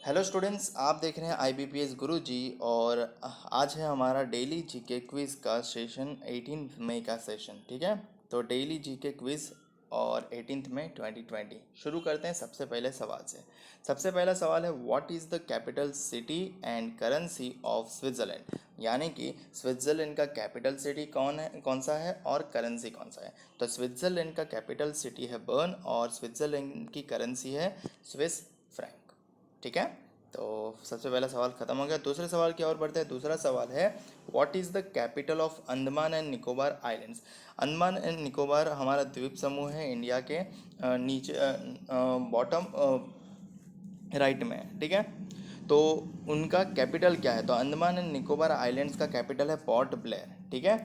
Hello students, आप देख रहे हैं IBPS गुरु जी। और आज है हमारा डेली जीके क्विज़ का सेशन 18 मई का सेशन। ठीक है, तो डेली जीके क्विज़ और 18 मई 2020 शुरू करते हैं सबसे पहले सवाल से। सबसे पहला सवाल है, what is the capital city and currency of Switzerland. यानी कि स्विट्ज़रलैंड का कैपिटल सिटी कौन सा है और करेंसी कौन सा है। तो स्विट्ज़रलैंड का कैपिटल सिटी है बर्न और स्विट्ज़रलैंड की करेंसी है स्विस फ्रैंक। ठीक है, तो सबसे पहला सवाल खत्म हो गया। दूसरे सवाल की ओर बढ़ते हैं। दूसरा सवाल है, what is the capital of Andaman and Nicobar islands. Andaman and Nicobar हमारा द्वीप समूह है, इंडिया के नीचे बॉटम राइट में है। ठीक है, तो उनका कैपिटल क्या है। तो अंडमान एंड निकोबार आइलैंड्स का कैपिटल है पोर्ट ब्लेयर। ठीक है,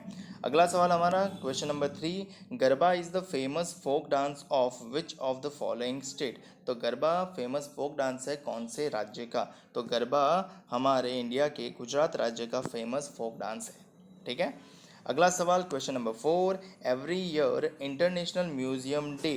अगला सवाल हमारा question number 3, garba is the famous folk dance of which of the following state. तो गरबा फेमस फोक डांस है कौन से राज्य का। तो गरबा हमारे इंडिया के गुजरात राज्य का फेमस फोक डांस है। ठीक है, अगला सवाल question number 4, every year international museum day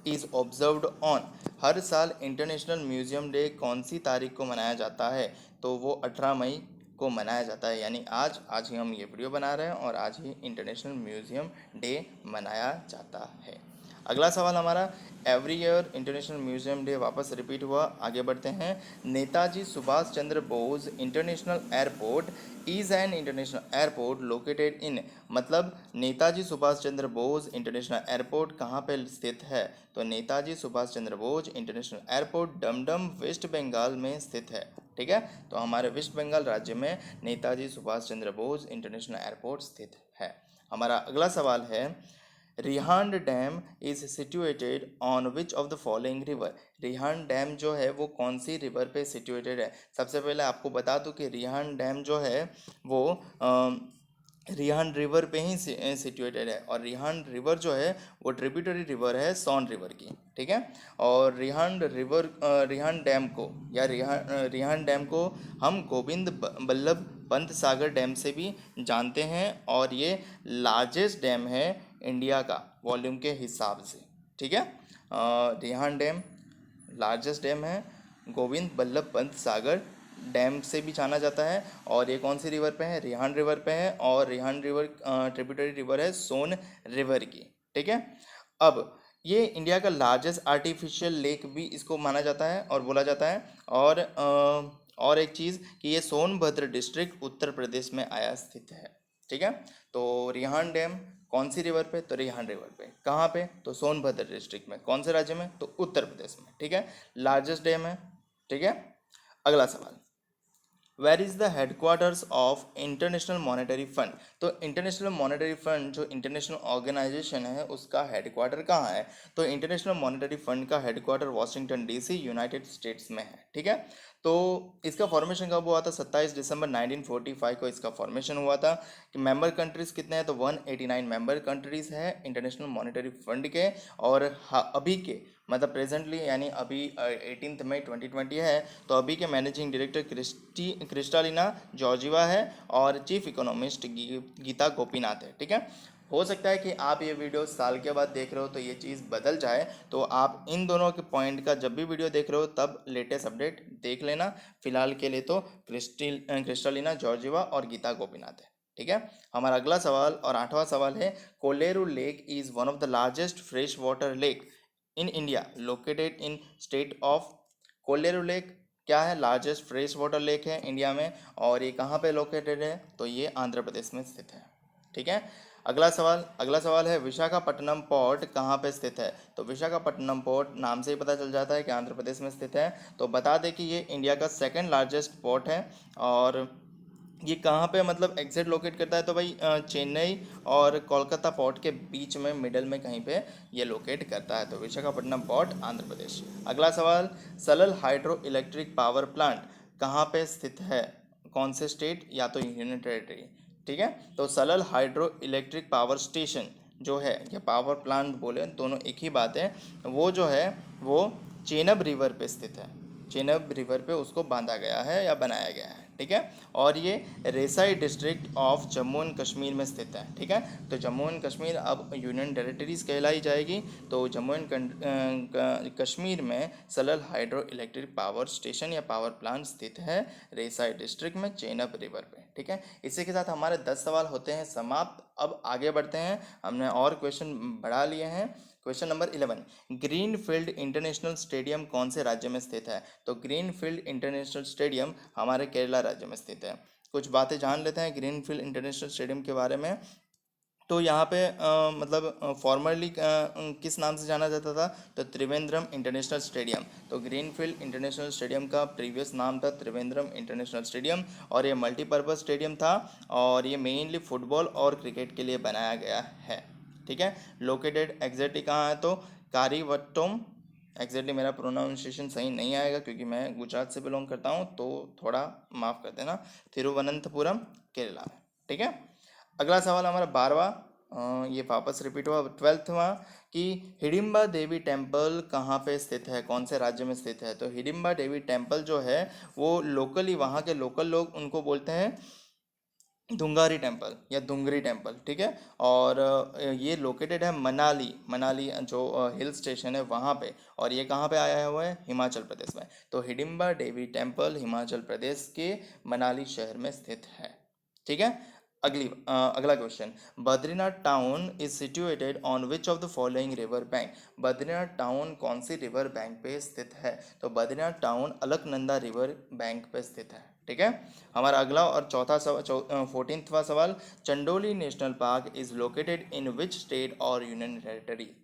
is observed on. हर साल इंटरनेशनल म्यूजियम डे कौन सी तारीख को मनाया जाता है। तो वो 18 मई को मनाया जाता है, यानी आज ही हम ये वीडियो बना रहे हैं और आज ही इंटरनेशनल म्यूजियम डे मनाया जाता है। अगला सवाल हमारा, every year international museum day वापस रिपीट हुआ। आगे बढ़ते हैं। Netaji Subhash Chandra Bose international airport is an international airport located in. मतलब नेताजी सुभाष चंद्र बोस इंटरनेशनल एयरपोर्ट कहाँ पे स्थित है। तो Netaji Subhash Chandra Bose international airport Dum Dum West Bengal में स्थित है। ठीक है, तो हमारे वेस्ट बंगाल राज्य में नेताजी सुभाष चंद्र बोस इंटरनेशनल एयरपोर्ट स्थित है। हमारा अगला सवाल है, Rihand dam is situated on which of the following river. Rihand dam जो है वो कौन सी रिवर पे सिचुएटेड है। सबसे पहले आपको बता दूं कि रिहांड डैम जो है वो रिहान रिवर पे ही सिचुएटेड है। और रिहान रिवर जो है वो ट्रिब्यूटरी रिवर है सोन रिवर की। ठीक है, और रिहान डैम को या रिहान डैम को हम गोविंद बल्लभ पंत सागर डैम से भी जानते हैं, और ये लार्जेस्ट डैम है इंडिया का वॉल्यूम के हिसाब से। ठीक है, रिहान डैम लार्जेस्ट डैम है, गोविंद बल्लभ पंत सागर डैम से भी जाना जाता है। और ये कौन सी रिवर पे है, रिहान रिवर पे है, और रिहान रिवर ट्रिब्यूटरी रिवर है सोन रिवर की। ठीक है, अब ये इंडिया का लार्जेस्ट आर्टिफिशियल लेक भी इसको माना जाता है और बोला जाता है। और एक चीज़ कि ये सोनभद्र डिस्ट्रिक्ट उत्तर प्रदेश में आया स्थित है। ठीक है, तो रिहान डैम कौन सी रिवर पे, तो रिहान रिवर पे। कहाँ पे, तो सोनभद्र डिस्ट्रिक्ट में। कौन से राज्य में, तो उत्तर प्रदेश में। ठीक है, लार्जेस्ट डैम है। ठीक है, अगला सवाल, where is the headquarters of International Monetary Fund. तो इंटरनेशनल मॉनेटरी फंड जो इंटरनेशनल ऑर्गेनाइजेशन है उसका हेडक्वार्टर कहाँ है। तो इंटरनेशनल मॉनेटरी फंड का headquarter Washington DC United States में है। ठीक है, तो इसका फॉर्मेशन कब हुआ था, 27 दिसंबर 1945 को इसका फॉर्मेशन हुआ था। कि मेंबर कंट्रीज़ कितने हैं, तो 189 मेंबर कंट्रीज़ है इंटरनेशनल मॉनेटरी फंड के। और अभी के मतलब प्रेजेंटली यानी अभी 18 मई 2020 है, तो अभी के मैनेजिंग डायरेक्टर क्रिस्टालिना जॉर्जिवा है और चीफ इकोनॉमिस्ट गीता गोपीनाथ है। ठीक है, हो सकता है कि आप ये वीडियो साल के बाद देख रहे हो तो ये चीज़ बदल जाए, तो आप इन दोनों के पॉइंट का जब भी वीडियो देख रहे हो तब लेटेस्ट अपडेट देख लेना। फिलहाल के लिए तो क्रिस्टालिना जॉर्जिवा और गीता गोपीनाथ है। ठीक है, हमारा अगला सवाल और 8वां सवाल है, Kolleru lake is one of the largest fresh water lake in India located in state of. Kolleru lake क्या है, लार्जेस्ट फ्रेश वाटर लेक है इंडिया में, और ये कहाँ पे लोकेटेड है, तो ये आंध्र प्रदेश में स्थित है। ठीक है, अगला सवाल है, विशाखापट्टनम पोर्ट कहाँ पे स्थित है। तो विशाखापट्टनम पोर्ट नाम से ही पता चल जाता है कि आंध्र प्रदेश में स्थित है। तो बता दें कि ये इंडिया का सेकंड लार्जेस्ट पोर्ट है। और ये कहाँ पे मतलब एग्जैक्ट लोकेट करता है, तो भाई चेन्नई और कोलकाता पोर्ट के बीच में मिडल में कहीं पे ये लोकेट करता है। तो विशाखापट्टनम पोर्ट आंध्र प्रदेश। अगला सवाल, Salal hydro electric power plant कहाँ पे स्थित है, कौन से स्टेट या तो यूनियन टेरिटरी। ठीक है, तो Salal hydro electric power station जो है या पावर प्लांट बोले दोनों एक ही बात है, वो जो है वो चेनब रिवर पे स्थित है। चेनाब रिवर पे उसको बांधा गया है या बनाया गया है, ठीक है। और ये Reasi district of Jammu and Kashmir में स्थित है, ठीक है। तो जम्मू एंड कश्मीर अब यूनियन टेरिटरीज कहलाई जाएगी। तो जम्मू एंड कश्मीर में Salal hydro electric power station या पावर प्लांट स्थित है रेसाई डिस्ट्रिक्ट में चेनाब रिवर पे, ठीक है। इसी के साथ हमारे 10 सवाल होते हैं समाप्त। अब आगे बढ़ते हैं, हमने और क्वेश्चन बढ़ा लिए हैं। Question number 11, greenfield international stadium कौन से राज्य में स्थित है? तो ग्रीनफील्ड इंटरनेशनल स्टेडियम हमारे केरला राज्य में स्थित है। कुछ बातें जान लेते हैं ग्रीनफील्ड इंटरनेशनल स्टेडियम के बारे में। तो यहाँ पे मतलब फॉर्मरली किस नाम से जाना जाता था? तो त्रिवेंद्रम इंटरनेशनल स्टेडियम। तो ग्रीनफील्ड इंटरनेशनल स्टेडियम का प्रीवियस नाम था त्रिवेंद्रम इंटरनेशनल स्टेडियम, और ये मल्टीपर्पज़ स्टेडियम था, और ये मेनली फुटबॉल और क्रिकेट के लिए बनाया गया है, ठीक है। लोकेटेड एग्जैक्टली कहाँ है? तो कारीवट्टम, एग्जैक्टली मेरा प्रोनाउंसिएशन सही नहीं आएगा क्योंकि मैं गुजरात से बिलोंग करता हूँ, तो थोड़ा माफ़ कर देना, तिरुवनंतपुरम केरला में, ठीक है। अगला सवाल हमारा 12वां, ये वापस रिपीट हुआ 12वां, कि हिडिंबा देवी टेम्पल कहाँ पे स्थित है, कौन से राज्य में स्थित है? तो हिडिंबा देवी टेम्पल जो है वो लोकली, वहाँ के लोकल लोग उनको बोलते हैं दुंगारी टेम्पल या दुंगरी टेम्पल, ठीक है। और ये लोकेटेड है मनाली, मनाली जो हिल स्टेशन है वहाँ पे, और ये कहाँ पे आया हुआ है? हिमाचल प्रदेश में। तो हिडिंबा देवी टेम्पल हिमाचल प्रदेश के मनाली शहर में स्थित है, ठीक है। अगला question, Badrinath town is situated on which of the following river bank? Badrinath town कौन सी रिवर बैंक पे स्थित है? तो Badrinath town Alaknanda river bank पे स्थित है, ठीक है। हमारा अगला और चौथा सवाल, 14वां सवाल, Chandoli national park is located in which state और union territory?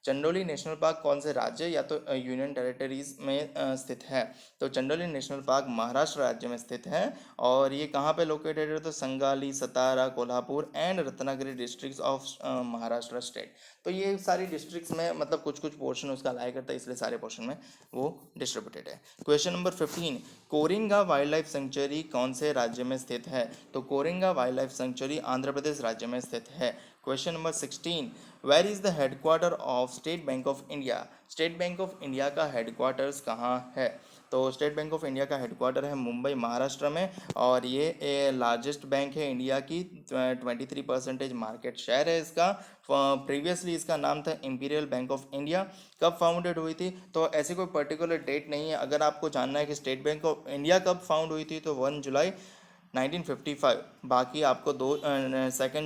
Chandoli national park कौन से राज्य या तो यूनियन टेरिटरीज में स्थित है? तो चंडोली नेशनल पार्क महाराष्ट्र राज्य में स्थित है, और ये कहाँ पे लोकेटेड है? तो Sangli, Satara, Kolhapur and Ratnagiri districts of Maharashtra state. तो ये सारी डिस्ट्रिक्ट्स में मतलब कुछ कुछ पोर्शन उसका अलाई करता है, इसलिए सारे पोर्शन में वो डिस्ट्रीब्यूटेड है। Question number 15, Coringa wildlife sanctuary कौन से राज्य में स्थित है? तो Coringa wildlife sanctuary Andhra Pradesh राज्य में स्थित है। Question number 16, where is the headquarter of State Bank of India? State Bank of India का हेडक्वार्टर्स कहाँ है? तो स्टेट बैंक ऑफ इंडिया का हेडक्वार्टर है मुंबई महाराष्ट्र में, और ये लार्जेस्ट बैंक है इंडिया की, 23% मार्केट शेयर है इसका। प्रीवियसली इसका नाम था इंपीरियल बैंक ऑफ इंडिया। कब फाउंडेड हुई थी? तो ऐसी कोई पर्टिकुलर डेट नहीं है। अगर आपको जानना है कि स्टेट बैंक ऑफ इंडिया कब फाउंड हुई थी, तो 1 जुलाई 1955। बाकी आपको 2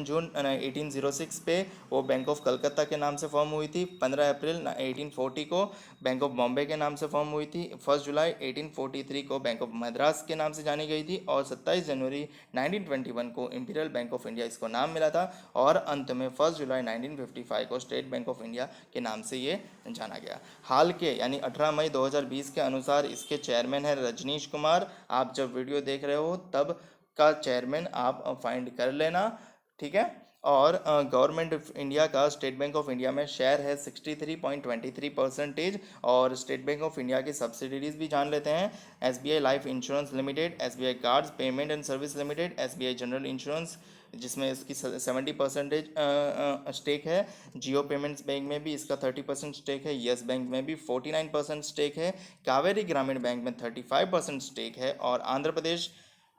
जून 1806 पे वो बैंक ऑफ कलकत्ता के नाम से फॉर्म हुई थी। 15 अप्रैल 1840 को बैंक ऑफ बॉम्बे के नाम से फॉर्म हुई थी। 1 जुलाई 1843 को बैंक ऑफ मद्रास के नाम से जानी गई थी, और 27 जनवरी 1921 को इंपीरियल बैंक ऑफ इंडिया इसको नाम मिला था, और अंत में 1 जुलाई 1955 को स्टेट बैंक ऑफ इंडिया के नाम से ये जाना गया। हाल के यानी 18 मई 2020 के अनुसार इसके चेयरमैन है रजनीश कुमार। आप जब वीडियो देख रहे हो तब का चेयरमैन आप फाइंड कर लेना, ठीक है। और गवर्नमेंट ऑफ इंडिया का स्टेट बैंक ऑफ इंडिया में शेयर है 63.23%। और स्टेट बैंक ऑफ इंडिया की सब्सिडीज भी जान लेते हैं, SBI life insurance limited, SBI cards payment and service limited, SBI general insurance जिसमें इसकी 70% स्टेक है। जियो पेमेंट्स बैंक में भी इसका 30% स्टेक है। यस बैंक में भी 49% स्टेक है। कावेरी ग्रामीण बैंक में 35% स्टेक है, और आंध्र प्रदेश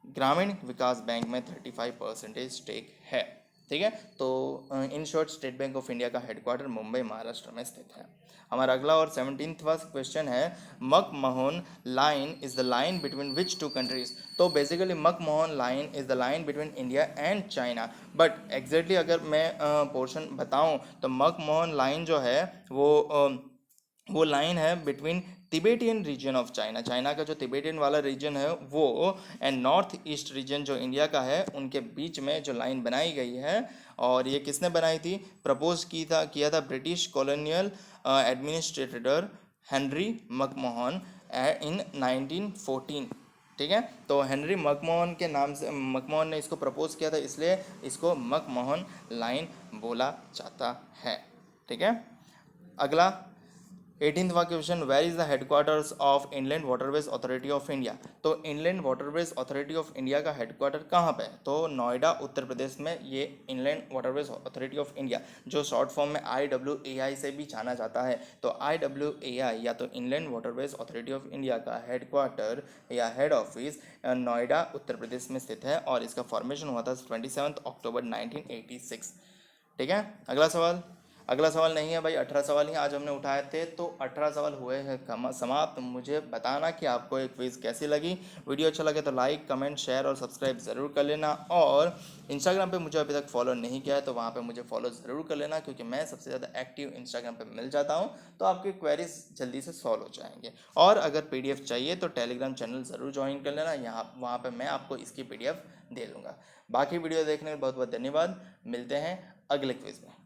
ग्रामीण विकास बैंक में 35% स्टेक है, ठीक है। तो in short State Bank of India का हेडक्वार्टर मुंबई महाराष्ट्र में स्थित है। हमारा अगला और 17वां क्वेश्चन है, McMahon line is the line between which two countries? तो basically McMahon line is the line between India and China, but exactly अगर मैं पोर्शन बताऊं तो मकमोहन लाइन जो है वो लाइन है between Tibetan region of China, China का जो तिबेटियन वाला रीजन है वो, एंड नॉर्थ ईस्ट रीजन जो इंडिया का है, उनके बीच में जो लाइन बनाई गई है। और ये किसने बनाई थी? प्रपोज किया था ब्रिटिश कॉलोनियल एडमिनिस्ट्रेटर हेनरी मकमोहन इन 1914, ठीक है। तो हेनरी मकमोहन के नाम से मकमोहन ने इसको प्रपोज किया था, इसलिए इसको मकमोहन लाइन बोला जाता है, ठीक है। अगला 18वां question, where is the headquarters of Inland Waterways Authority of India. तो Inland Waterways Authority of India का हेडक्वार्टर कहाँ पे है? तो नोएडा उत्तर प्रदेश में ये Inland Waterways Authority of India, जो शॉर्ट फॉर्म में IWAI से भी जाना जाता है। तो IWAI या तो Inland Waterways Authority of India का हेडक्वार्टर या हेड ऑफिस नोएडा उत्तर प्रदेश में स्थित है और इसका फॉर्मेशन हुआ था 27 अक्टूबर 1986। ठीक है, अगला सवाल नहीं है भाई, 18 सवाल ही आज हमने उठाए थे, तो 18 सवाल हुए हैं समाप्त। मुझे बताना कि आपको ये क्विज़ कैसी लगी। वीडियो अच्छा लगे तो लाइक, कमेंट, शेयर और सब्सक्राइब ज़रूर कर लेना। और इंस्टाग्राम पे मुझे अभी तक फॉलो नहीं किया है तो वहाँ पे मुझे फॉलो ज़रूर कर लेना, क्योंकि मैं सबसे ज़्यादा एक्टिव इंस्टाग्राम पे मिल जाता हूँ, तो आपके क्वेरीज जल्दी से सॉल्व हो जाएंगे। और अगर PDF चाहिए तो टेलीग्राम चैनल ज़रूर ज्वाइन कर लेना, यहाँ वहाँ पर मैं आपको इसकी PDF दे दूँगा। बाकी वीडियो देखने के बहुत बहुत धन्यवाद। मिलते हैं अगले क्विज़ में।